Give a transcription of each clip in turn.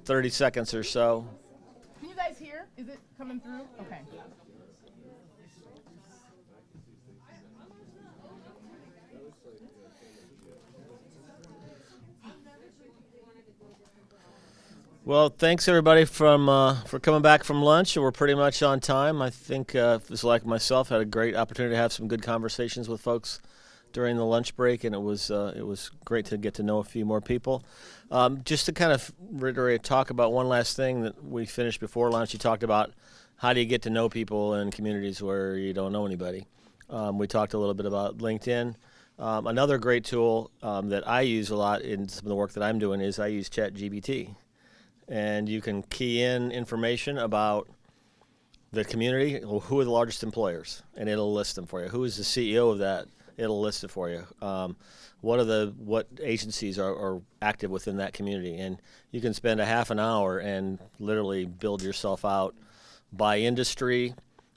30 seconds or so. Can you guys hear? Is it coming through? Okay. Well, thanks everybody for coming back from lunch. We're pretty much on time. I think it was like myself, had a great opportunity to have some good conversations with folks during the lunch break, and it was great to get to know a few more people. Just to kind of reiterate, talk about one last thing that we finished before lunch. You talked about how do you get to know people in communities where you don't know anybody. We talked a little bit about LinkedIn. Another great tool that I use a lot in some of the work that I'm doing is I use ChatGPT. And you can key in information about the community, who are the largest employers, and it'll list them for you. Who is the CEO of that? It'll list it for you. What agencies are active within that community, and you can spend a half an hour and literally build yourself out by industry,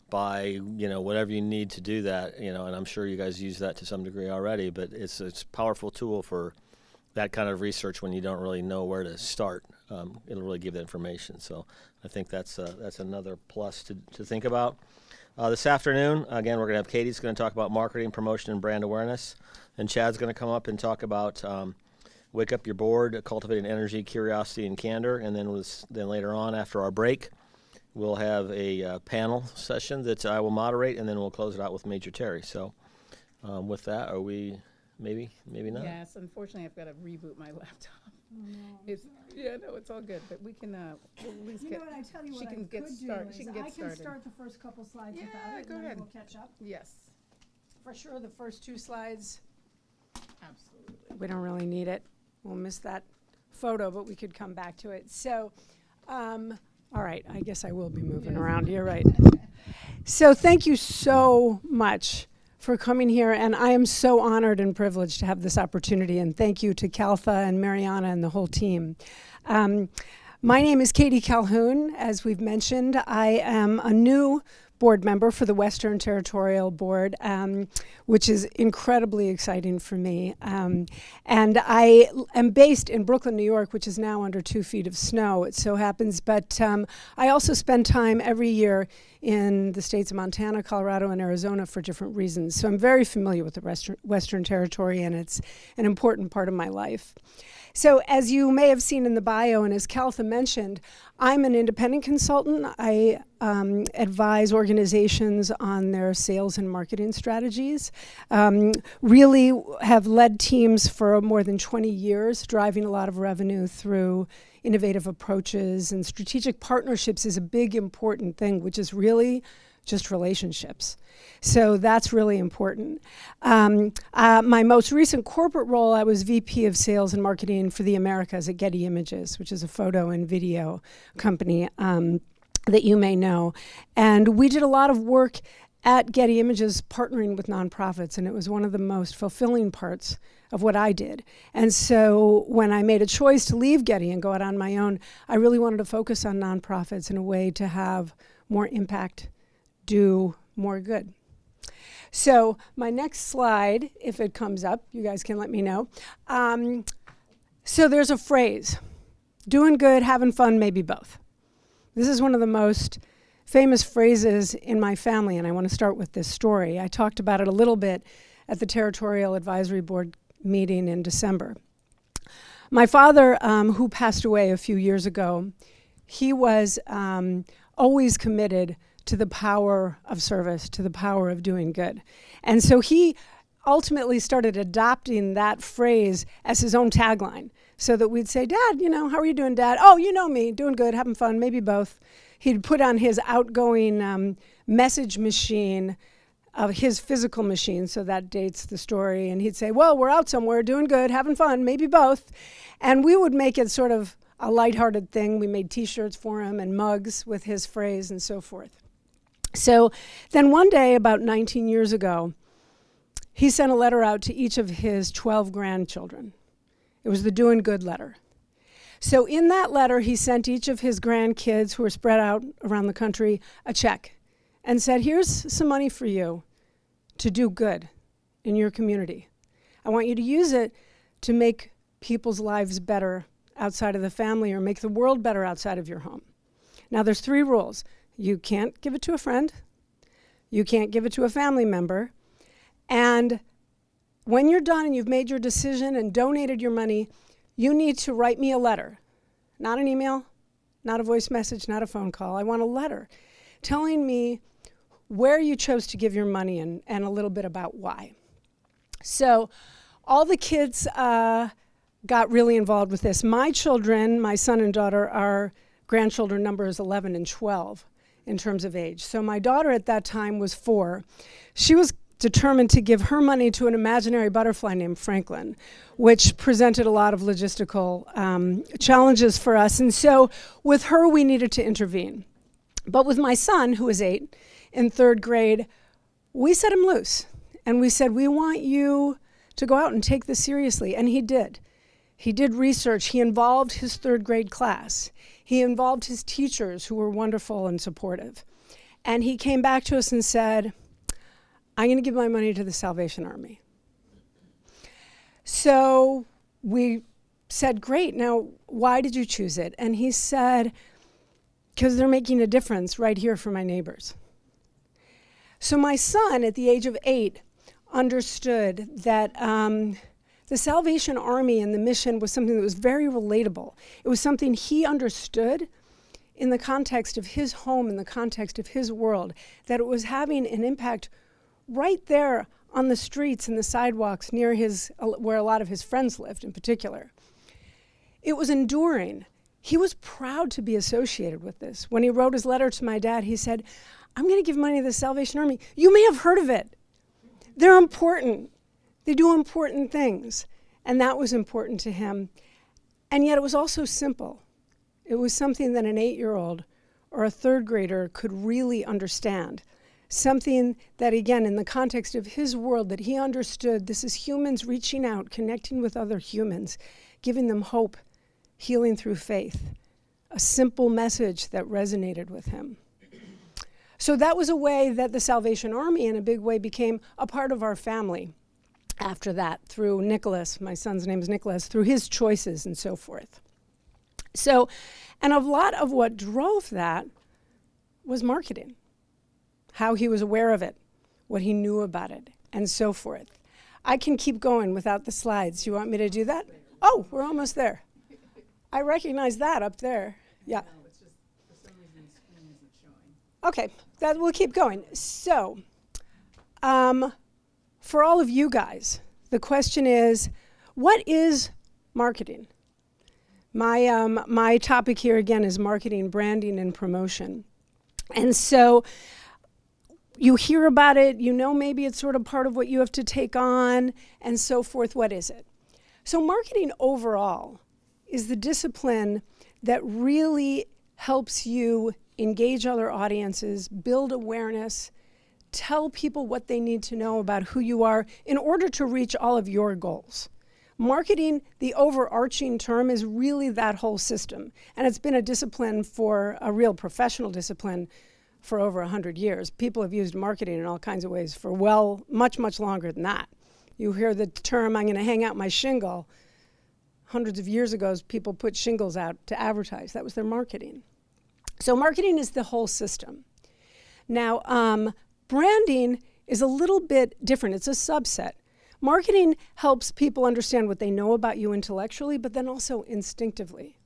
by whatever you need to do that. And I'm sure you guys use that to some degree already, but it's a powerful tool for that kind of research when you don't really know where to start. It'll really give that information. So I think that's another plus to think about. This afternoon, again, we're going to have Katie's going to talk about marketing, promotion, and brand awareness. And Chad's going to come up and talk about Wake Up Your Board, Cultivating Energy, Curiosity, and Candor. And then later on, after our break, we'll have a panel session that I will moderate, and then we'll close it out with Major Terry. So with that, are we... Maybe not. Yes, unfortunately, I've got to reboot my laptop. Oh, no. It's all good, but we can we'll at least You know what, I tell you she what I can get could do started. is She can get I started. can start the first couple slides Yeah, without it, go and ahead. then we'll catch up. Yes, For sure, the first two slides, absolutely. we don't really need it. We'll miss that photo, but we could come back to it. So, all right, I guess I will be moving around. You're right. So thank you so much for coming here, and I am so honored and privileged to have this opportunity, and thank you to Kalfa and Mariana and the whole team. My name is Katie Calhoun. As we've mentioned, I am a new board member for the Western Territorial Board, which is incredibly exciting for me. And I am based in Brooklyn, New York, which is now under 2 feet of snow, it so happens. But I also spend time every year in the states of Montana, Colorado, and Arizona for different reasons. So I'm very familiar with the Western Territory, and it's an important part of my life. So as you may have seen in the bio, and as Kalfa mentioned, I'm an independent consultant. I advise organizations on their sales and marketing strategies. Really have led teams for more than 20 years, driving a lot of revenue through innovative approaches, and strategic partnerships is a big important thing, which is really just relationships. So that's really important. My most recent corporate role, I was VP of Sales and Marketing for the Americas at Getty Images, which is a photo and video company that you may know. And we did a lot of work at Getty Images partnering with nonprofits, and it was one of the most fulfilling parts of what I did. And so when I made a choice to leave Getty and go out on my own, I really wanted to focus on nonprofits in a way to have more impact, do more good. So my next slide, if it comes up, you guys can let me know. So there's a phrase, doing good, having fun, maybe both. This is one of the most famous phrases in my family, and I want to start with this story. I talked about it a little bit at the Territorial Advisory Board meeting in December. My father, who passed away a few years ago, he was always committed to the power of service, to the power of doing good. And so he ultimately started adopting that phrase as his own tagline, so that we'd say, Dad, how are you doing, Dad? Oh, you know me, doing good, having fun, maybe both. He'd put on his outgoing message machine of his physical machine, so that dates the story, and he'd say, well, we're out somewhere, doing good, having fun, maybe both. And we would make it sort of a lighthearted thing. We made T-shirts for him and mugs with his phrase and so forth. So then one day, about 19 years ago, he sent a letter out to each of his 12 grandchildren. It was the Doing Good letter. So in that letter, he sent each of his grandkids, who were spread out around the country, a check and said, here's some money for you to do good in your community. I want you to use it to make people's lives better outside of the family or make the world better outside of your home. Now, there's 3 rules. You can't give it to a friend. You can't give it to a family member. And when you're done and you've made your decision and donated your money, you need to write me a letter. Not an email, not a voice message, not a phone call. I want a letter telling me where you chose to give your money and a little bit about why. So all the kids got really involved with this. My children, my son and daughter, our grandchildren number is 11 and 12 in terms of age. So my daughter at that time was 4. She was determined to give her money to an imaginary butterfly named Franklin, which presented a lot of logistical challenges for us. And so with her, we needed to intervene. But with my son, who was 8, in 3rd grade, we set him loose. And we said, we want you to go out and take this seriously. And he did. He did research. He involved his 3rd grade class. He involved his teachers, who were wonderful and supportive. And he came back to us and said, I'm going to give my money to the Salvation Army. So we said, great, now why did you choose it? And he said, because they're making a difference right here for my neighbors. So my son, at the age of 8, understood that the Salvation Army and the mission was something that was very relatable. It was something he understood in the context of his home, in the context of his world, that it was having an impact right there on the streets and the sidewalks near where a lot of his friends lived in particular. It was enduring. He was proud to be associated with this. When he wrote his letter to my dad, he said, I'm going to give money to the Salvation Army. You may have heard of it. They're important. They do important things. And that was important to him. And yet it was also simple. It was something that an 8-year-old or a 3rd grader could really understand. Something that, again, in the context of his world, that he understood, this is humans reaching out, connecting with other humans, giving them hope, healing through faith. A simple message that resonated with him. So that was a way that the Salvation Army, in a big way, became a part of our family after that, through Nicholas, my son's name is Nicholas, through his choices and so forth. So, and a lot of what drove that was marketing. How he was aware of it, what he knew about it, and so forth. I can keep going without the slides. You want me to do that? Oh, we're almost there. I recognize that up there. Yeah. No, it's just, for some reason, the screen isn't showing. Okay, we'll keep going. So, for all of you guys, the question is, what is marketing? My topic here again is marketing, branding, and promotion. And so, you hear about it, you know maybe it's sort of part of what you have to take on, and so forth. What is it? So marketing overall is the discipline that really helps you engage other audiences, build awareness, tell people what they need to know about who you are in order to reach all of your goals. Marketing, the overarching term, is really that whole system. And it's been a discipline for a real professional discipline for over 100 years. People have used marketing in all kinds of ways for much, much longer than that. You hear the term, I'm going to hang out my shingle. Hundreds of years ago, people put shingles out to advertise. That was their marketing. So marketing is the whole system. Now, branding is a little bit different. It's a subset. Marketing helps people understand what they know about you intellectually, but then also instinctively.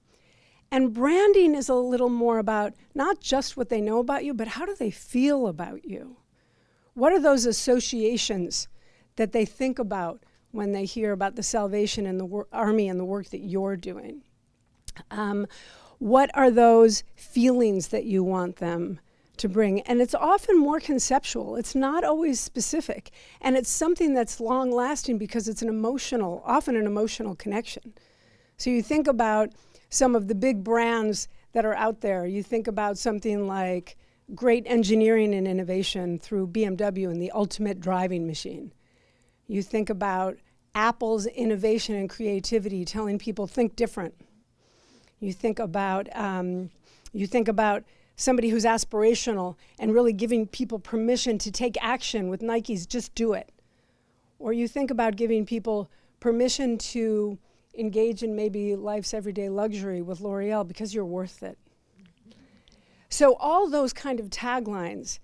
And branding is a little more about not just what they know about you, but how do they feel about you? What are those associations that they think about when they hear about the Salvation and the Army and the work that you're doing? What are those feelings that you want them to bring? And it's often more conceptual. It's not always specific. And it's something that's long-lasting because it's often an emotional connection. So you think about some of the big brands that are out there. You think about something like great engineering and innovation through BMW and the ultimate driving machine. You think about Apple's innovation and creativity telling people think different. You think about somebody who's aspirational and really giving people permission to take action with Nike's Just Do It. Or you think about giving people permission to engage in maybe life's everyday luxury with L'Oreal because you're worth it. So all those kind of taglines,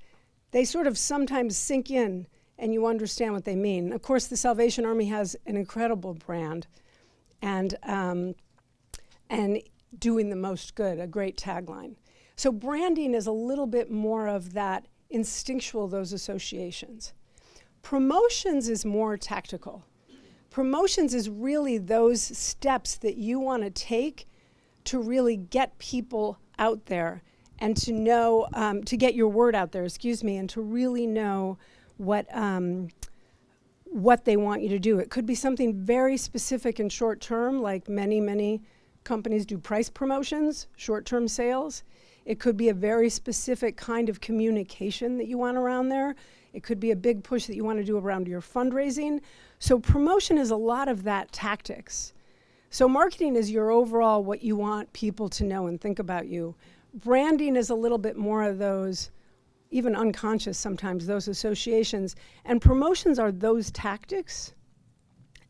they sort of sometimes sink in and you understand what they mean. Of course, the Salvation Army has an incredible brand and doing the most good, a great tagline. So branding is a little bit more of that instinctual, those associations. Promotions is more tactical. Promotions is really those steps that you want to take to really get people out there and to know, to get your word out there, and to really know what they want you to do. It could be something very specific and short term, like many companies do price promotions, short-term sales. It could be a very specific kind of communication that you want around there. It could be a big push that you want to do around your fundraising. So promotion is a lot of that tactics. So marketing is your overall what you want people to know and think about you. Branding is a little bit more of those, even unconscious sometimes, those associations. And promotions are those tactics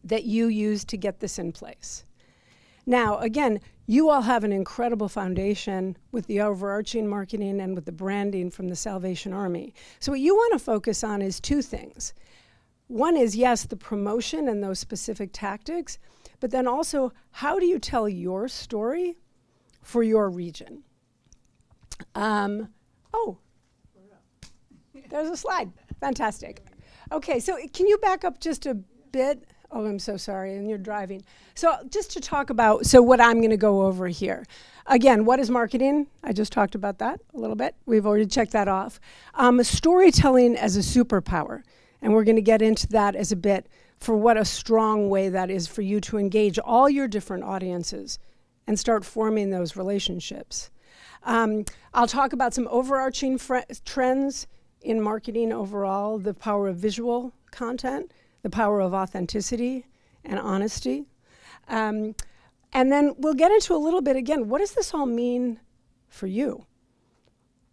that you use to get this in place. Now, again, you all have an incredible foundation with the overarching marketing and with the branding from the Salvation Army. So what you want to focus on is two things. One is, yes, the promotion and those specific tactics, but then also, how do you tell your story for your region? Oh, there's a slide. Fantastic. Okay, so can you back up just a bit? Oh, I'm so sorry, and you're driving. So just to talk about, so what I'm going to go over here. Again, what is marketing? I just talked about that a little bit. We've already checked that off. Storytelling as a superpower, and we're going to get into that as a bit for what a strong way that is for you to engage all your different audiences and start forming those relationships. I'll talk about some overarching trends in marketing overall, the power of visual content, the power of authenticity and honesty. And then we'll get into a little bit, again, what does this all mean for you?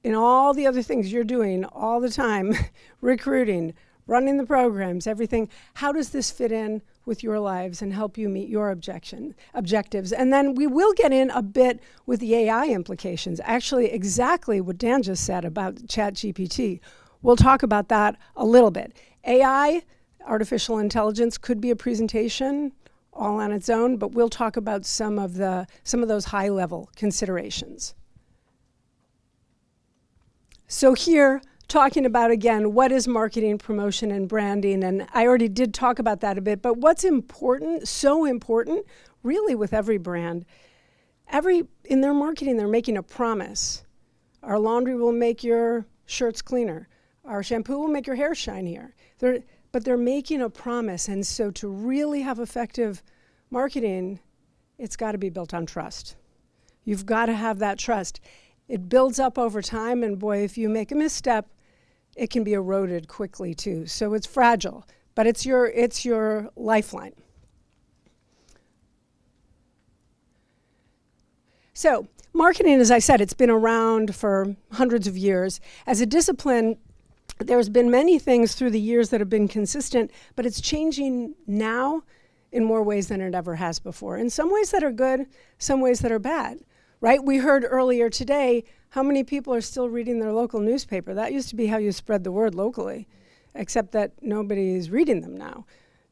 In all the other things you're doing all the time, recruiting, running the programs, everything, how does this fit in with your lives and help you meet your objectives? And then we will get in a bit with the AI implications, actually exactly what Dan just said about ChatGPT. We'll talk about that a little bit. AI, artificial intelligence, could be a presentation all on its own, but we'll talk about some of those high-level considerations. So here, talking about, again, what is marketing, promotion, and branding, and I already did talk about that a bit, but what's important, so important, really with every brand, in their marketing, they're making a promise. Our laundry will make your shirts cleaner. Our shampoo will make your hair shinier. But they're making a promise, and so to really have effective marketing, it's got to be built on trust. You've got to have that trust. It builds up over time, and boy, if you make a misstep, it can be eroded quickly too. So it's fragile, but it's your lifeline. So marketing, as I said, it's been around for hundreds of years. As a discipline, there's been many things through the years that have been consistent, but it's changing now in more ways than it ever has before. In some ways that are good, some ways that are bad, right? We heard earlier today how many people are still reading their local newspaper. That used to be how you spread the word locally, except that nobody is reading them now.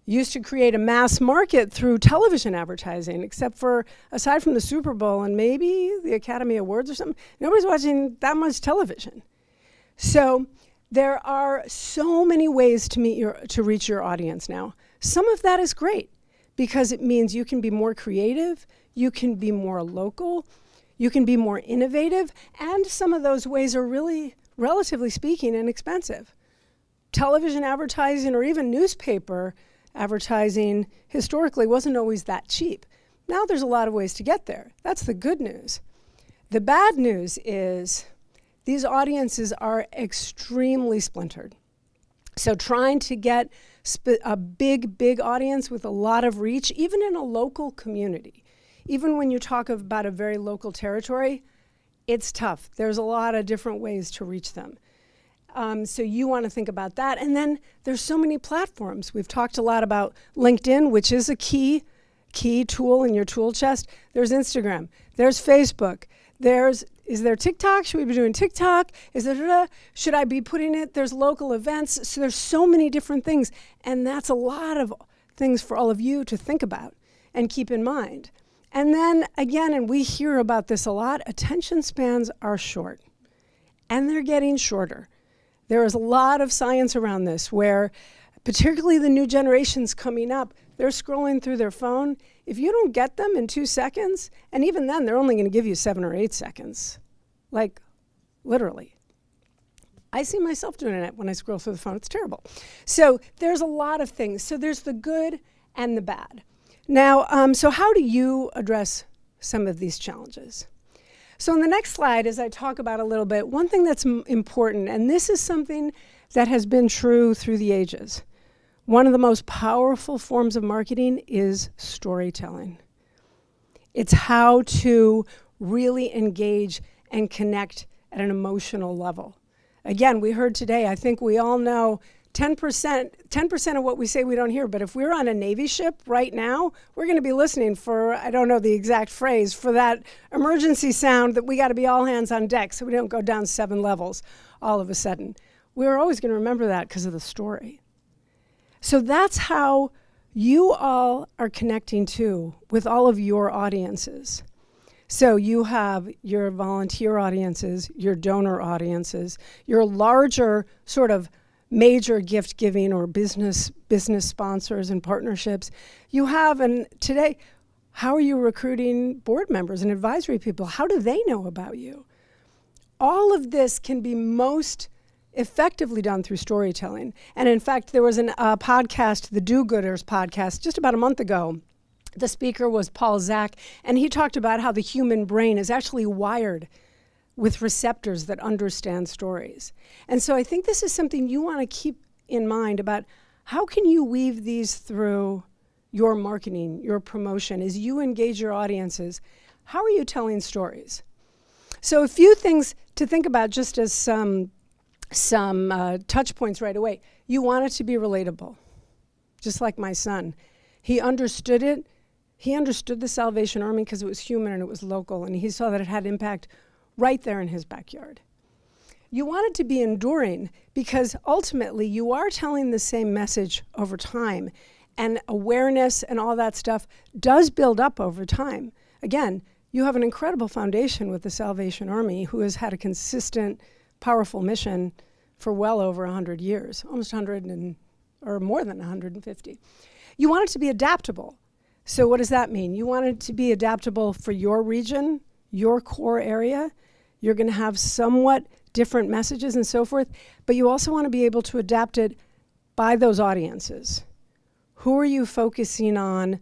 Used to create a mass market through television advertising, except for, aside from the Super Bowl and maybe the Academy Awards or something, nobody's watching that much television. So there are so many ways to reach your audience now. Some of that is great because it means you can be more creative, you can be more local, you can be more innovative, and some of those ways are really, relatively speaking, inexpensive. Television advertising or even newspaper advertising historically wasn't always that cheap. Now there's a lot of ways to get there. That's the good news. The bad news is these audiences are extremely splintered. So trying to get a big audience with a lot of reach, even in a local community, even when you talk about a very local territory, it's tough. There's a lot of different ways to reach them. So you want to think about that. And then there's so many platforms. We've talked a lot about LinkedIn, which is a key key tool in your tool chest, there's Instagram, there's Facebook, is there TikTok? Should we be doing TikTok? Should I be putting it? There's local events. So there's so many different things. And that's a lot of things for all of you to think about and keep in mind. And then again, and we hear about this a lot, attention spans are short. And they're getting shorter. There is a lot of science around this where particularly the new generations coming up, they're scrolling through their phone. If you don't get them in 2 seconds, and even then, they're only going to give you 7 or 8 seconds. Like, literally. I see myself doing it when I scroll through the phone. It's terrible. So there's a lot of things. So there's the good and the bad. Now, so how do you address some of these challenges? So on the next slide, as I talk about a little bit, one thing that's important, and this is something that has been true through the ages. One of the most powerful forms of marketing is storytelling. It's how to really engage and connect at an emotional level. Again, we heard today, I think we all know 10% of what we say we don't hear, but if we're on a Navy ship right now, we're going to be listening for, I don't know the exact phrase, for that emergency sound that we got to be all hands on deck so we don't go down 7 levels all of a sudden. We're always going to remember that because of the story. So that's how you all are connecting too with all of your audiences. So you have your volunteer audiences, your donor audiences, your larger sort of major gift giving or business sponsors and partnerships. You have, and today, how are you recruiting board members and advisory people? How do they know about you? All of this can be most effectively done through storytelling. And in fact, there was a podcast, the Do-Gooders podcast, just about a month ago. The speaker was Paul Zak, and he talked about how the human brain is actually wired with receptors that understand stories. And so I think this is something you want to keep in mind about how can you weave these through your marketing, your promotion, as you engage your audiences. How are you telling stories? So a few things to think about just as some touch points right away. You want it to be relatable, just like my son. He understood it. He understood the Salvation Army because it was human and it was local, and he saw that it had impact right there in his backyard. You want it to be enduring because ultimately you are telling the same message over time, and awareness and all that stuff does build up over time. Again, you have an incredible foundation with the Salvation Army, who has had a consistent, powerful mission for well over 100 years, almost 100 or more than 150. You want it to be adaptable. So what does that mean? You want it to be adaptable for your region, your core area. You're going to have somewhat different messages and so forth, but you also want to be able to adapt it by those audiences. Who are you focusing on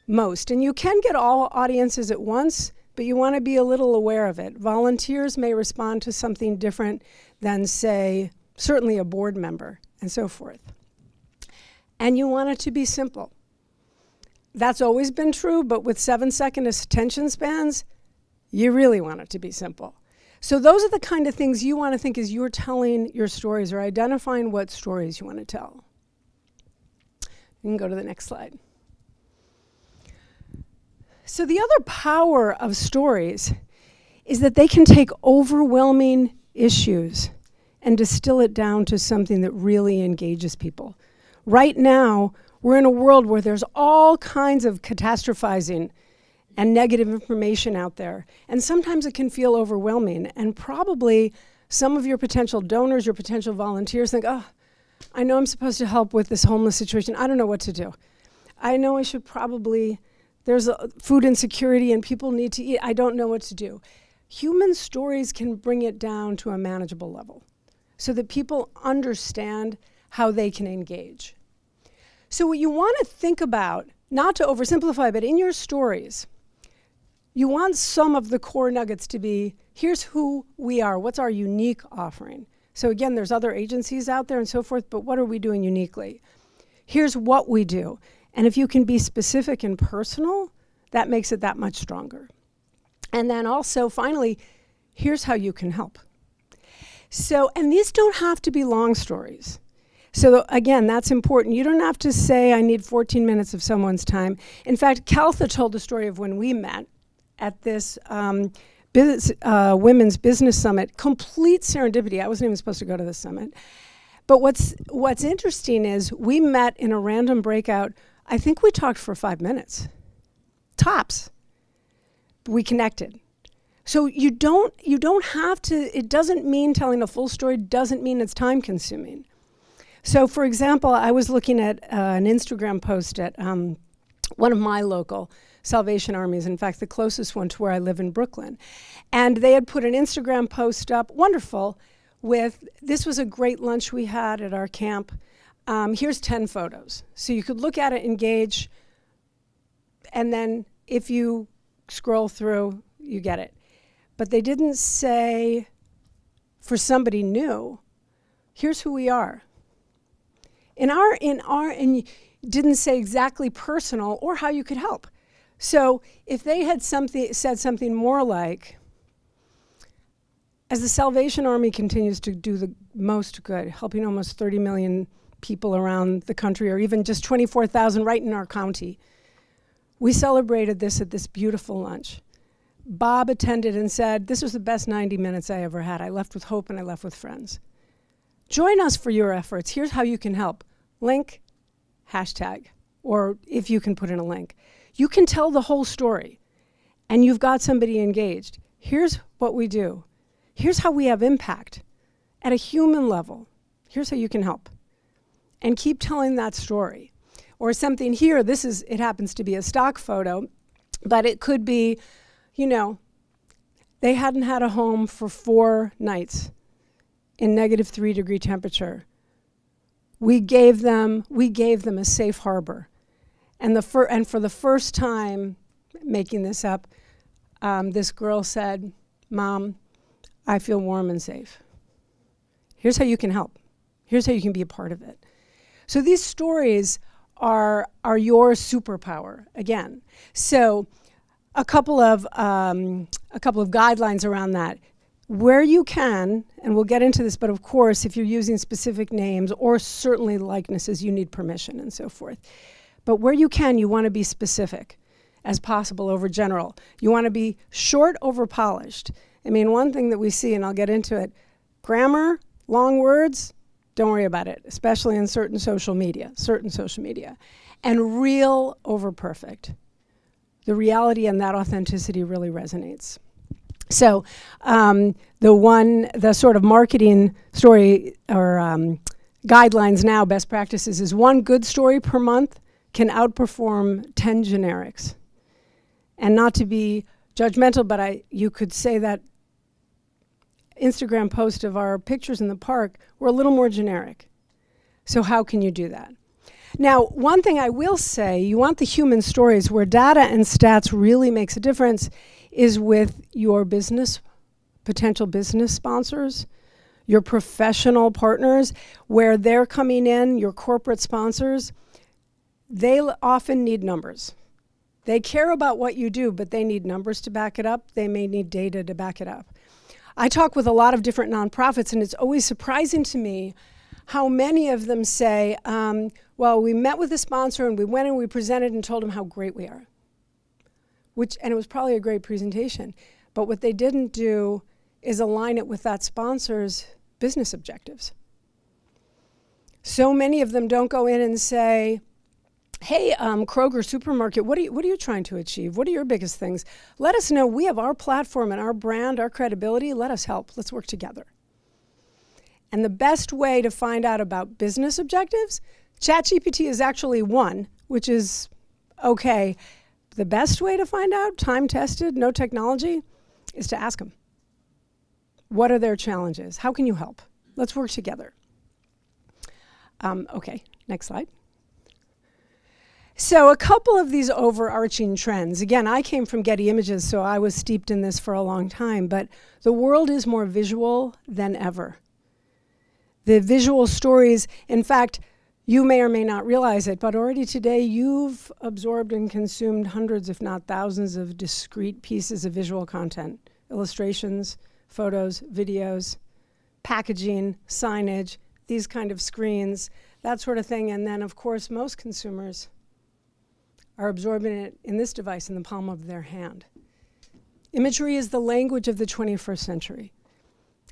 most? And you can get all audiences at once, but you want to be a little aware of it. Volunteers may respond to something different than, say, certainly a board member and so forth. And you want it to be simple. That's always been true, but with 7-second attention spans, you really want it to be simple. So those are the kind of things you want to think as you're telling your stories or identifying what stories you want to tell. You can go to the next slide. So the other power of stories is that they can take overwhelming issues and distill it down to something that really engages people. Right now, we're in a world where there's all kinds of catastrophizing and negative information out there. And sometimes it can feel overwhelming. And probably some of your potential donors, your potential volunteers think, oh, I know I'm supposed to help with this homeless situation. I don't know what to do. I know I should probably, there's food insecurity and people need to eat. I don't know what to do. Human stories can bring it down to a manageable level so that people understand how they can engage. So what you want to think about, not to oversimplify, but in your stories, you want some of the core nuggets to be, here's who we are, what's our unique offering. So again, there's other agencies out there and so forth, but what are we doing uniquely? Here's what we do. And if you can be specific and personal, that makes it that much stronger. And then also, finally, here's how you can help. So, and these don't have to be long stories. So again, that's important. You don't have to say, I need 14 minutes of someone's time. In fact, Caltha told the story of when we met at this women's business summit. Complete serendipity. I wasn't even supposed to go to this summit. But what's interesting is we met in a random breakout. I think we talked for 5 minutes. Tops. We connected. So you don't have to, it doesn't mean telling a full story, doesn't mean it's time consuming. So for example, I was looking at an Instagram post at one of my local Salvation Armies, in fact, the closest one to where I live in Brooklyn. And they had put an Instagram post up, wonderful, with, this was a great lunch we had at our camp. Here's 10 photos. So you could look at it, engage, and then if you scroll through, you get it. But they didn't say, for somebody new, here's who we are. And didn't say exactly personal or how you could help. So if they had said something more like, as the Salvation Army continues to do the most good, helping almost 30 million people around the country, or even just 24,000 right in our county, we celebrated this at this beautiful lunch. Bob attended and said, this was the best 90 minutes I ever had. I left with hope and I left with friends. Join us for your efforts. Here's how you can help. Link, hashtag, or if you can put in a link. You can tell the whole story and you've got somebody engaged. Here's what we do. Here's how we have impact at a human level. Here's how you can help. And keep telling that story. Or something here, it happens to be a stock photo, but it could be, they hadn't had a home for 4 nights in -3-degree temperature. We gave them a safe harbor. And for the first time, making this up, this girl said, Mom, I feel warm and safe. Here's how you can help. Here's how you can be a part of it. So these stories are your superpower, again. So a couple of guidelines around that. Where you can, and we'll get into this, but of course, if you're using specific names or certainly likenesses, you need permission and so forth. But where you can, you want to be specific as possible over general. You want to be short over polished. I mean, one thing that we see, and I'll get into it, grammar, long words, don't worry about it, especially in certain social media. And real over perfect. The reality and that authenticity really resonates. So the sort of marketing story or guidelines now, best practices, is 1 good story per month can outperform 10 generics. And not to be judgmental, but you could say that Instagram post of our pictures in the park were a little more generic. So how can you do that? Now, one thing I will say, you want the human stories where data and stats really makes a difference is with your potential business sponsors, your professional partners, where they're coming in, your corporate sponsors, they often need numbers. They care about what you do, but they need numbers to back it up. They may need data to back it up. I talk with a lot of different nonprofits, and it's always surprising to me how many of them say, well, we met with a sponsor and we went and we presented and told them how great we are. And it was probably a great presentation. But what they didn't do is align it with that sponsor's business objectives. So many of them don't go in and say, hey, Kroger supermarket, what are you trying to achieve? What are your biggest things? Let us know. We have our platform and our brand, our credibility. Let us help. Let's work together. And the best way to find out about business objectives, ChatGPT is actually one, which is okay. The best way to find out, time-tested, no technology, is to ask them. What are their challenges? How can you help? Let's work together. Okay, next slide. So a couple of these overarching trends. Again, I came from Getty Images, so I was steeped in this for a long time, but the world is more visual than ever. The visual stories, in fact, you may or may not realize it, but already today you've absorbed and consumed hundreds, if not thousands, of discrete pieces of visual content. Illustrations, photos, videos, packaging, signage, these kind of screens, that sort of thing. And then, of course, most consumers are absorbing it in this device in the palm of their hand. Imagery is the language of the 21st century.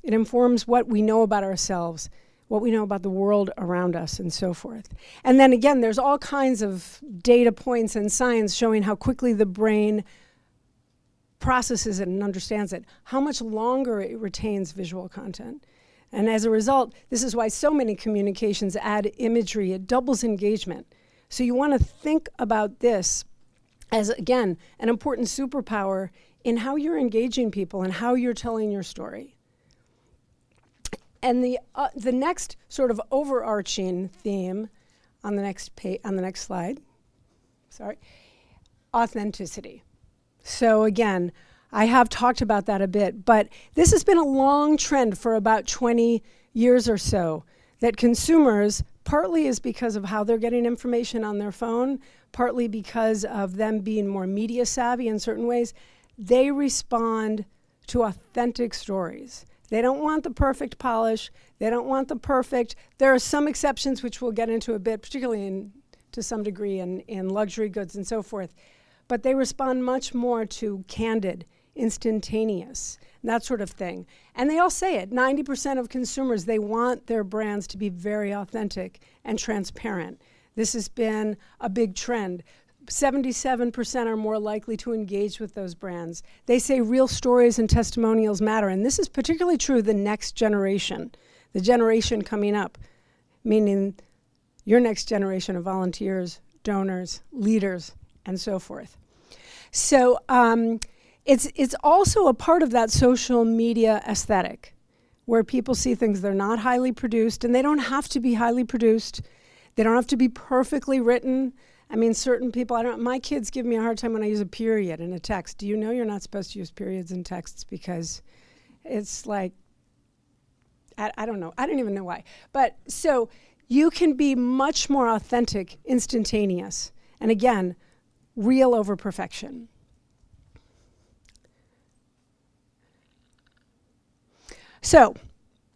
It informs what we know about ourselves, what we know about the world around us, and so forth. And then again, there's all kinds of data points and science showing how quickly the brain processes it and understands it, how much longer it retains visual content. And as a result, this is why so many communications add imagery. It doubles engagement. So you want to think about this as, again, an important superpower in how you're engaging people and how you're telling your story. And the next sort of overarching theme on the next slide, authenticity. So again, I have talked about that a bit, but this has been a long trend for about 20 years or so, that consumers, partly is because of how they're getting information on their phone, partly because of them being more media savvy in certain ways, they respond to authentic stories. They don't want the perfect polish. They don't want the perfect. There are some exceptions, which we'll get into a bit, particularly to some degree in luxury goods and so forth. But they respond much more to candid, instantaneous, that sort of thing. And they all say it. 90% of consumers, they want their brands to be very authentic and transparent. This has been a big trend. 77% are more likely to engage with those brands. They say real stories and testimonials matter. And this is particularly true of the next generation, the generation coming up, meaning your next generation of volunteers, donors, leaders, and so forth. So it's also a part of that social media aesthetic where people see things that are not highly produced, and they don't have to be highly produced. They don't have to be perfectly written. I mean, certain people, my kids give me a hard time when I use a period in a text. Do you know you're not supposed to use periods in texts because it's like, I don't know. I don't even know why. But so you can be much more authentic, instantaneous, and again, real over perfection. So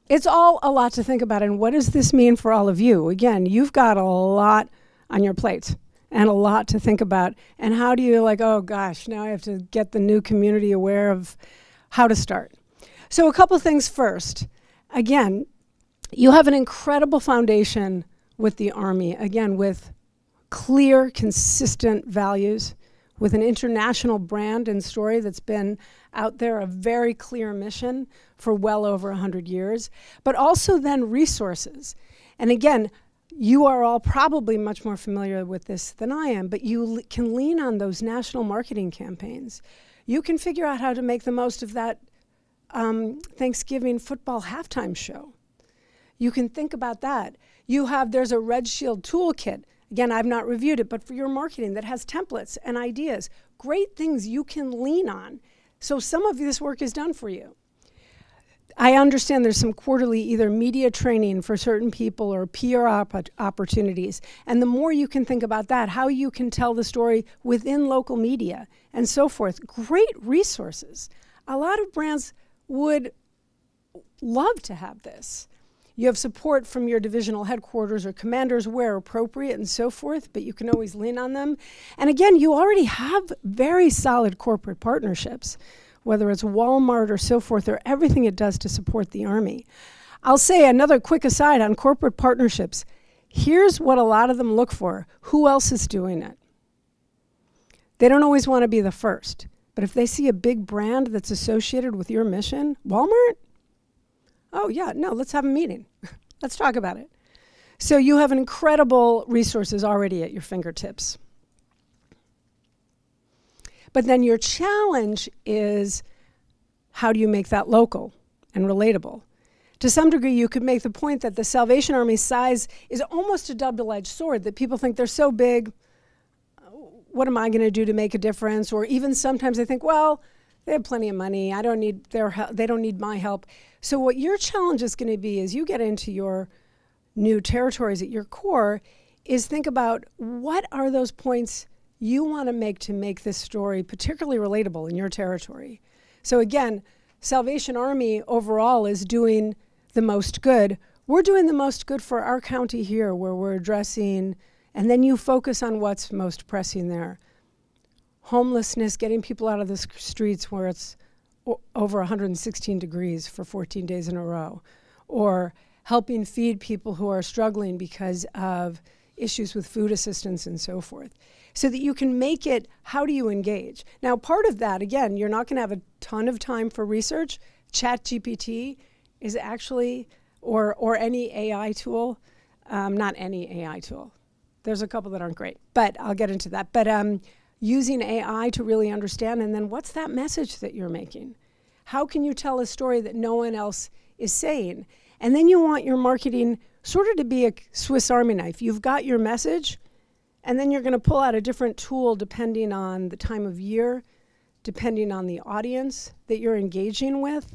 it's all a lot to think about. And what does this mean for all of you? Again, you've got a lot on your plates and a lot to think about. And how do you oh gosh, now I have to get the new community aware of how to start. So a couple things first. Again, you have an incredible foundation with the Army, again, with clear, consistent values, with an international brand and story that's been out there, a very clear mission for well over 100 years, but also then resources. And again, you are all probably much more familiar with this than I am, but you can lean on those national marketing campaigns. You can figure out how to make the most of that Thanksgiving football halftime show. You can think about that. There's a Red Shield toolkit. Again, I've not reviewed it, but for your marketing that has templates and ideas, great things you can lean on. So some of this work is done for you. I understand there's some quarterly either media training for certain people or PR opportunities. And the more you can think about that, how you can tell the story within local media and so forth, great resources. A lot of brands would love to have this. You have support from your divisional headquarters or commanders where appropriate and so forth, but you can always lean on them. And again, you already have very solid corporate partnerships, whether it's Walmart or so forth, or everything it does to support the Army. I'll say another quick aside on corporate partnerships. Here's what a lot of them look for. Who else is doing it? They don't always want to be the first, but if they see a big brand that's associated with your mission, Walmart? Oh yeah, no, let's have a meeting. Let's talk about it. So you have incredible resources already at your fingertips. But then your challenge is, how do you make that local and relatable? To some degree, you could make the point that the Salvation Army's size is almost a double-edged sword, that people think they're so big, what am I going to do to make a difference? Or even sometimes they think, well, they have plenty of money. I don't need their help. They don't need my help. So what your challenge is going to be as you get into your new territories at your core is think about what are those points you want to make this story particularly relatable in your territory. So again, Salvation Army overall is doing the most good. we're doing the most good for our county here where we're addressing, and then you focus on what's most pressing there. Homelessness, getting people out of the streets where it's over 116 degrees for 14 days in a row, or helping feed people who are struggling because of issues with food assistance and so forth, so that you can make it, how do you engage? Now, part of that, again, you're not going to have a ton of time for research. ChatGPT is actually, or any AI tool, not any AI tool. There's a couple that aren't great, but I'll get into that. But using AI to really understand, and then what's that message that you're making? How can you tell a story that no one else is saying? And then you want your marketing sort of to be a Swiss Army knife. You've got your message, and then you're going to pull out a different tool depending on the time of year, depending on the audience that you're engaging with,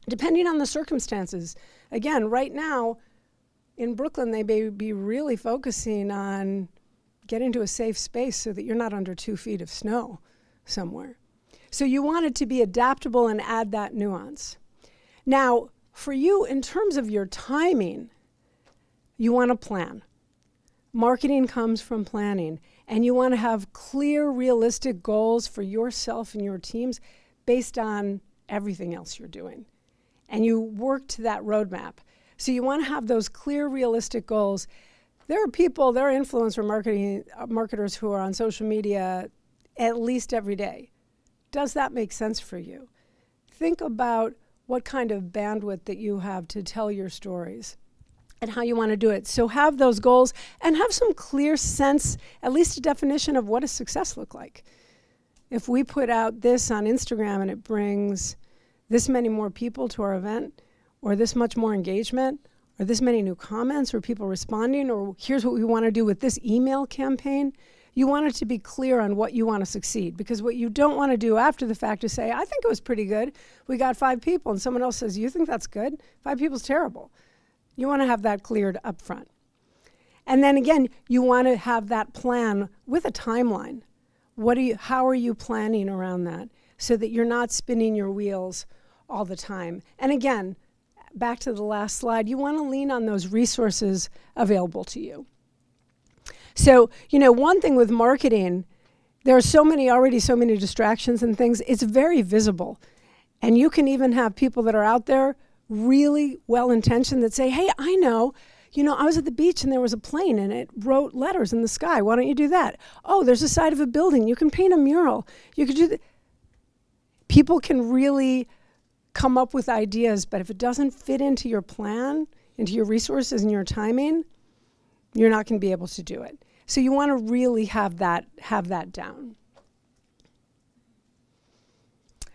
depending on the circumstances. Again, right now in Brooklyn, they may be really focusing on getting to a safe space so that you're not under 2 feet of snow somewhere. So you want it to be adaptable and add that nuance. Now, for you, in terms of your timing, you want to plan. Marketing comes from planning, and you want to have clear, realistic goals for yourself and your teams based on everything else you're doing. And you work to that roadmap. So you want to have those clear, realistic goals. There are people, there are influencer marketers who are on social media at least every day. Does that make sense for you? Think about what kind of bandwidth that you have to tell your stories and how you want to do it. So have those goals and have some clear sense, at least a definition of what does success look like. If we put out this on Instagram and it brings this many more people to our event, or this much more engagement, or this many new comments, or people responding, or here's what we want to do with this email campaign, you want it to be clear on what you want to succeed. Because what you don't want to do after the fact is say, I think it was pretty good. We got 5 people, and someone else says, you think that's good? 5 people is terrible. You want to have that cleared up front. And then again, you want to have that plan with a timeline. How are you planning around that so that you're not spinning your wheels all the time? And again, back to the last slide, you want to lean on those resources available to you. So, one thing with marketing, there are already so many distractions and things, it's very visible. And you can even have people that are out there really well-intentioned that say, hey, I know, I was at the beach and there was a plane and it wrote letters in the sky. Why don't you do that? Oh, there's a side of a building. You can paint a mural. You could do that. People can really come up with ideas, but if it doesn't fit into your plan, into your resources and your timing, you're not going to be able to do it. So you want to really have that down.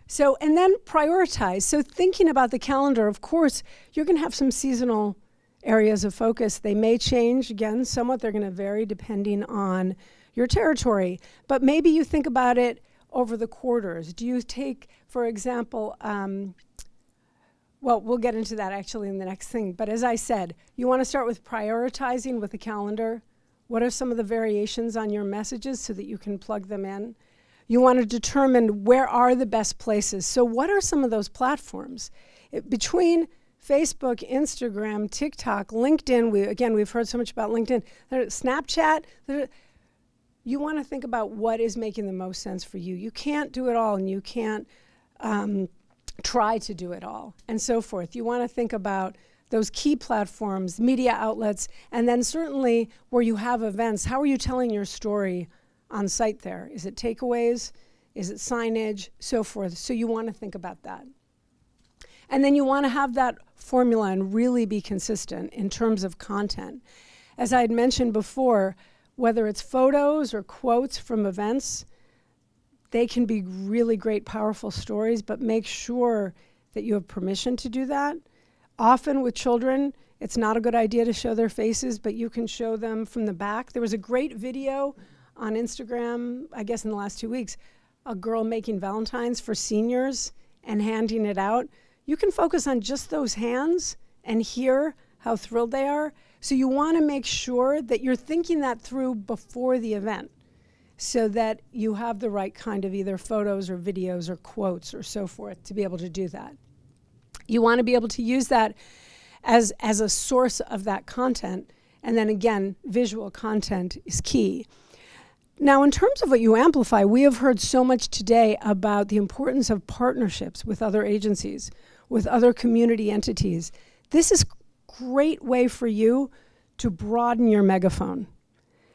So, and then prioritize. So thinking about the calendar, of course, you're going to have some seasonal areas of focus. They may change, again, somewhat. They're going to vary depending on your territory. But maybe you think about it over the quarters. Do you take, for example, well, we'll get into that actually in the next thing. But as I said, you want to start with prioritizing with the calendar. What are some of the variations on your messages so that you can plug them in? You want to determine where are the best places. So what are some of those platforms? Between Facebook, Instagram, TikTok, LinkedIn, we've heard so much about LinkedIn, Snapchat, you want to think about what is making the most sense for you. You can't do it all, and you can't try to do it all, and so forth. You want to think about those key platforms, media outlets, and then certainly where you have events, how are you telling your story on site there? Is it takeaways? Is it signage? So forth. So you want to think about that. And then you want to have that formula and really be consistent in terms of content. As I had mentioned before, whether it's photos or quotes from events, they can be really great, powerful stories, but make sure that you have permission to do that. Often with children, it's not a good idea to show their faces, but you can show them from the back. There was a great video on Instagram, I guess in the last 2 weeks, a girl making Valentines for seniors and handing it out. You can focus on just those hands and hear how thrilled they are. So you want to make sure that you're thinking that through before the event so that you have the right kind of either photos or videos or quotes or so forth to be able to do that. You want to be able to use that as a source of that content. And then again, visual content is key. Now, in terms of what you amplify, we have heard so much today about the importance of partnerships with other agencies, with other community entities. This is a great way for you to broaden your megaphone.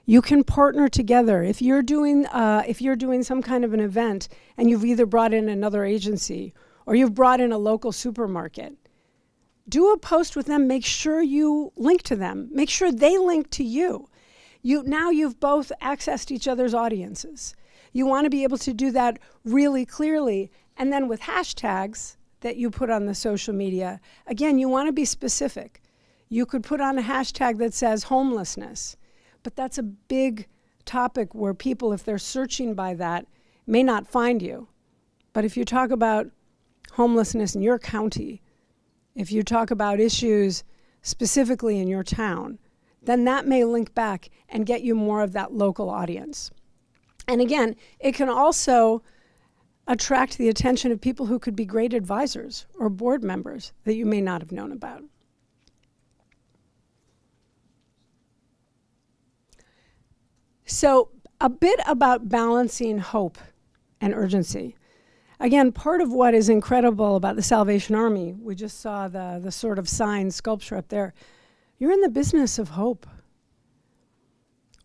You can partner together. If you're doing some kind of an event and you've either brought in another agency or you've brought in a local supermarket, do a post with them. Make sure you link to them. Make sure they link to you. Now you've both accessed each other's audiences. You want to be able to do that really clearly. And then with hashtags that you put on the social media, again, you want to be specific. You could put on a hashtag that says homelessness, but that's a big topic where people, if they're searching by that, may not find you. But if you talk about homelessness in your county, if you talk about issues specifically in your town, then that may link back and get you more of that local audience. And again, it can also attract the attention of people who could be great advisors or board members that you may not have known about. So a bit about balancing hope and urgency. Again, part of what is incredible about the Salvation Army, we just saw the sort of sign sculpture up there. You're in the business of hope.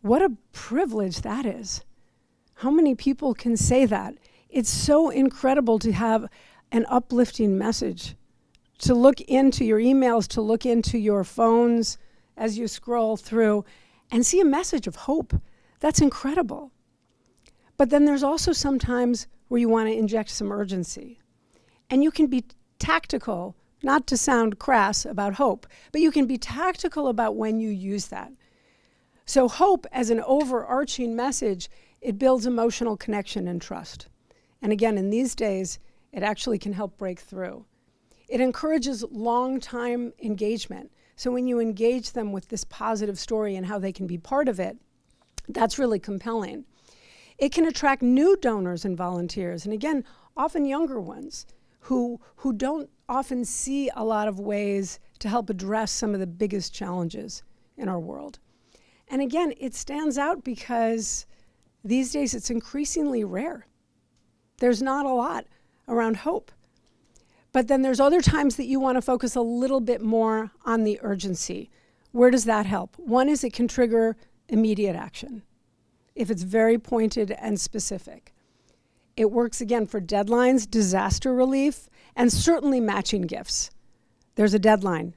What a privilege that is. How many people can say that? It's so incredible to have an uplifting message, to look into your emails, to look into your phones as you scroll through and see a message of hope. That's incredible. But then there's also sometimes where you want to inject some urgency. And you can be tactical, not to sound crass about hope, but you can be tactical about when you use that. So hope as an overarching message, it builds emotional connection and trust. And again, in these days, it actually can help break through. It encourages long-time engagement. So when you engage them with this positive story and how they can be part of it, that's really compelling. It can attract new donors and volunteers, and again, often younger ones who don't often see a lot of ways to help address some of the biggest challenges in our world. And again, it stands out because these days it's increasingly rare. There's not a lot around hope. But then there's other times that you want to focus a little bit more on the urgency. Where does that help? One is it can trigger immediate action if it's very pointed and specific. It works again for deadlines, disaster relief, and certainly matching gifts. There's a deadline.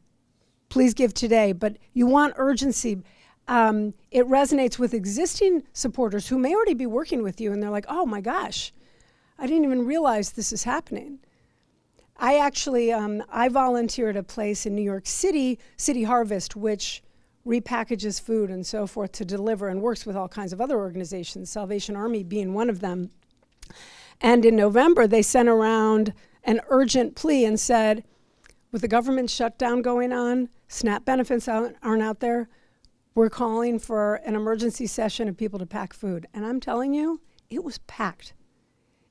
Please give today, but you want urgency. It resonates with existing supporters who may already be working with you, and they're like, oh my gosh, I didn't even realize this is happening. I actually, I volunteer at a place in New York City, City Harvest, which repackages food and so forth to deliver and works with all kinds of other organizations, Salvation Army being one of them. And in November, they sent around an urgent plea and said, with the government shutdown going on, SNAP benefits aren't out there, we're calling for an emergency session of people to pack food. And I'm telling you, it was packed.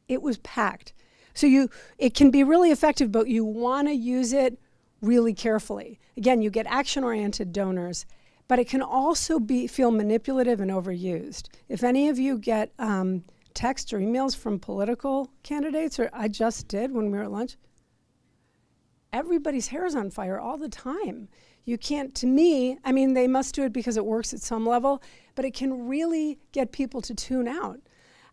It was packed. So it can be really effective, but you want to use it really carefully. Again, you get action-oriented donors, but it can also feel manipulative and overused. If any of you get texts or emails from political candidates, or I just did when we were at lunch, everybody's hair is on fire all the time. You can't, to me, I mean, they must do it because it works at some level, but it can really get people to tune out.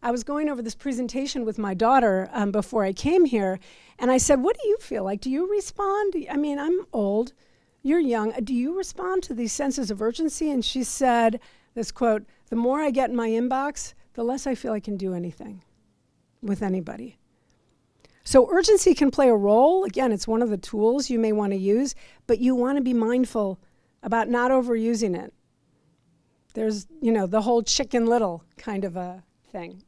I was going over this presentation with my daughter before I came here, and I said, what do you feel like? Do you respond? I mean, I'm old, you're young. Do you respond to these senses of urgency? And she said this quote, the more I get in my inbox, the less I feel I can do anything with anybody. So urgency can play a role. Again, it's one of the tools you may want to use, but you want to be mindful about not overusing it. There's, the whole Chicken Little kind of a thing.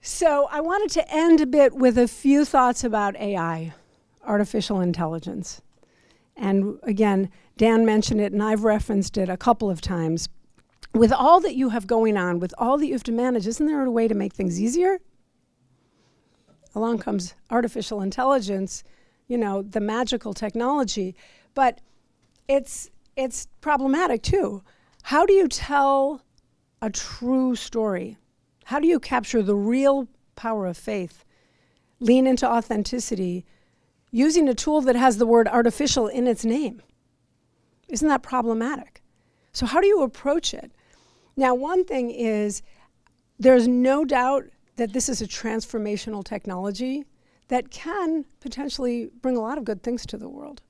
So I wanted to end a bit with a few thoughts about AI, artificial intelligence. And again, Dan mentioned it and I've referenced it a couple of times. With all that you have going on, with all that you have to manage, isn't there a way to make things easier? Along comes artificial intelligence the magical technology, but it's problematic too. How do you tell a true story? How do you capture the real power of faith, lean into authenticity, using a tool that has the word artificial in its name? Isn't that problematic? So how do you approach it? Now, one thing is, there's no doubt that this is a transformational technology that can potentially bring a lot of good things to the world.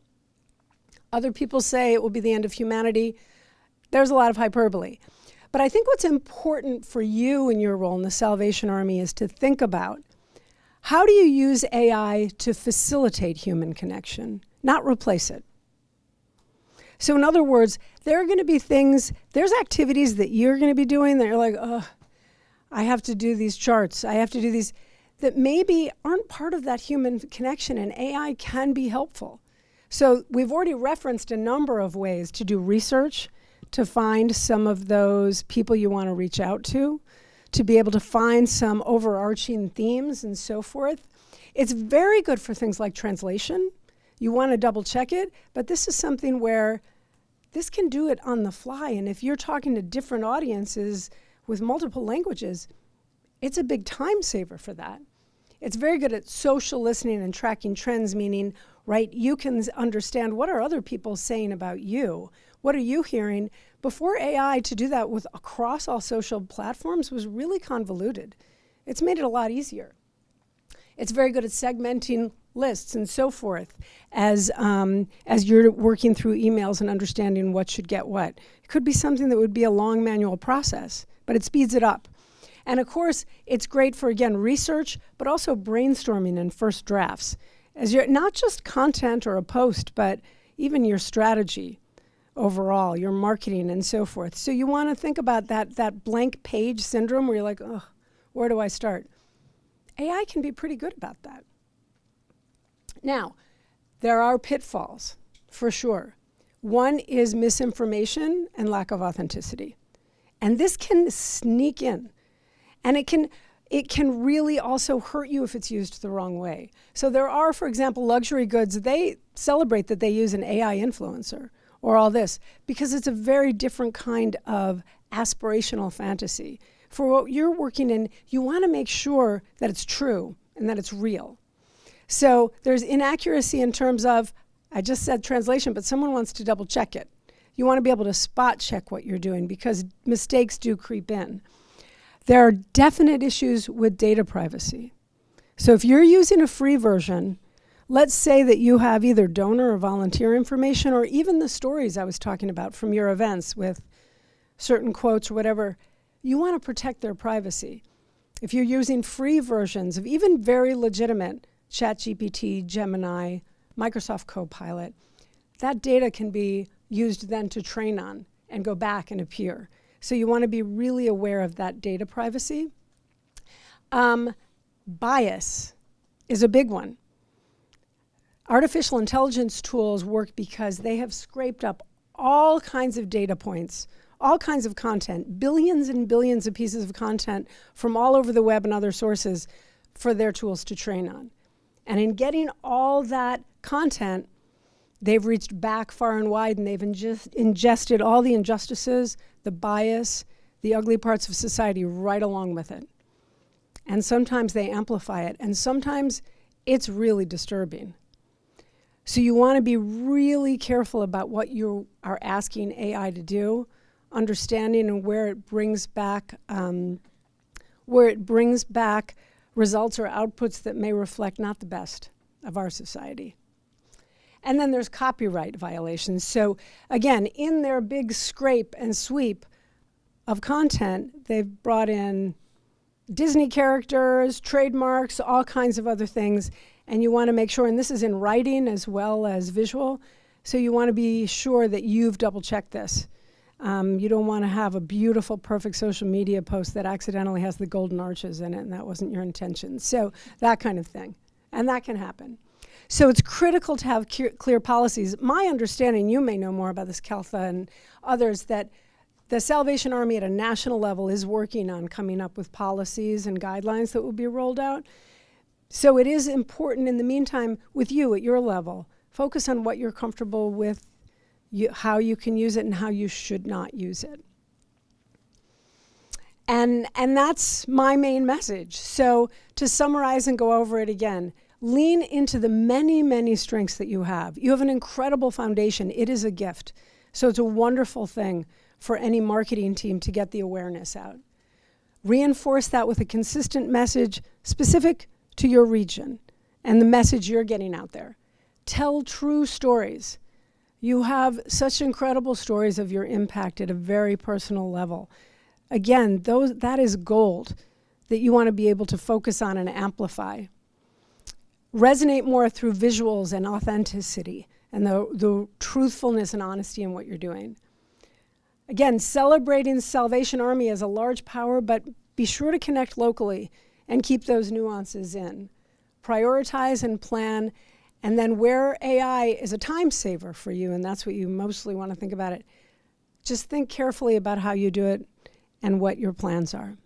Other people say it will be the end of humanity. There's a lot of hyperbole. But I think what's important for you in your role in the Salvation Army is to think about, how do you use AI to facilitate human connection, not replace it? So in other words, there are going to be things, there's activities that you're going to be doing that you're like, oh, I have to do these charts, I have to do these, that maybe aren't part of that human connection, and AI can be helpful. So we've already referenced a number of ways to do research, to find some of those people you want to reach out to be able to find some overarching themes and so forth. It's very good for things like translation. You want to double check it, but this is something where this can do it on the fly. And if you're talking to different audiences with multiple languages, it's a big time saver for that. It's very good at social listening and tracking trends, meaning, right, you can understand what are other people saying about you. What are you hearing? Before AI, to do that with across all social platforms was really convoluted. It's made it a lot easier. It's very good at segmenting lists and so forth as you're working through emails and understanding what should get what. It could be something that would be a long manual process, but it speeds it up. And of course, it's great for, again, research, but also brainstorming and first drafts. As you're not just content or a post, but even your strategy overall, your marketing and so forth. So you want to think about that blank page syndrome where you're like, oh, where do I start? AI can be pretty good about that. Now, there are pitfalls, for sure. One is misinformation and lack of authenticity. And this can sneak in. And it can really also hurt you if it's used the wrong way. So there are, for example, luxury goods, they celebrate that they use an AI influencer or all this, because it's a very different kind of aspirational fantasy. For what you're working in, you want to make sure that it's true and that it's real. So there's inaccuracy in terms of, I just said translation, but someone wants to double check it. You want to be able to spot check what you're doing because mistakes do creep in. There are definite issues with data privacy. So if you're using a free version, let's say that you have either donor or volunteer information, or even the stories I was talking about from your events with certain quotes or whatever, you want to protect their privacy. If you're using free versions of even very legitimate ChatGPT, Gemini, Microsoft Copilot, that data can be used then to train on and go back and appear. So you want to be really aware of that data privacy. Bias is a big one. Artificial intelligence tools work because they have scraped up all kinds of data points, all kinds of content, billions and billions of pieces of content from all over the web and other sources for their tools to train on. And in getting all that content, they've reached back far and wide, and they've ingested all the injustices, the bias, the ugly parts of society right along with it. And sometimes they amplify it, and sometimes it's really disturbing. So you want to be really careful about what you are asking AI to do, understanding and where it brings back results or outputs that may reflect not the best of our society. And then there's copyright violations. So again, in their big scrape and sweep of content, they've brought in Disney characters, trademarks, all kinds of other things. And you want to make sure, and this is in writing as well as visual, so you want to be sure that you've double-checked this. You don't want to have a beautiful, perfect social media post that accidentally has the golden arches in it, and that wasn't your intention. So that kind of thing. And that can happen. So it's critical to have clear policies. My understanding, you may know more about this, Caltha, and others, that the Salvation Army at a national level is working on coming up with policies and guidelines that will be rolled out. So it is important in the meantime with you at your level, focus on what you're comfortable with, how you can use it and how you should not use it. And that's my main message. So to summarize and go over it again, lean into the many, many strengths that you have. You have an incredible foundation. It is a gift. So it's a wonderful thing for any marketing team to get the awareness out. Reinforce that with a consistent message specific to your region and the message you're getting out there. Tell true stories. You have such incredible stories of your impact at a very personal level. Again, that is gold that you want to be able to focus on and amplify. Resonate more through visuals and authenticity and the truthfulness and honesty in what you're doing. Again, celebrating Salvation Army as a large power, but be sure to connect locally and keep those nuances in. Prioritize and plan, and then where AI is a time saver for you, and that's what you mostly want to think about it, just think carefully about how you do it and what your plans are.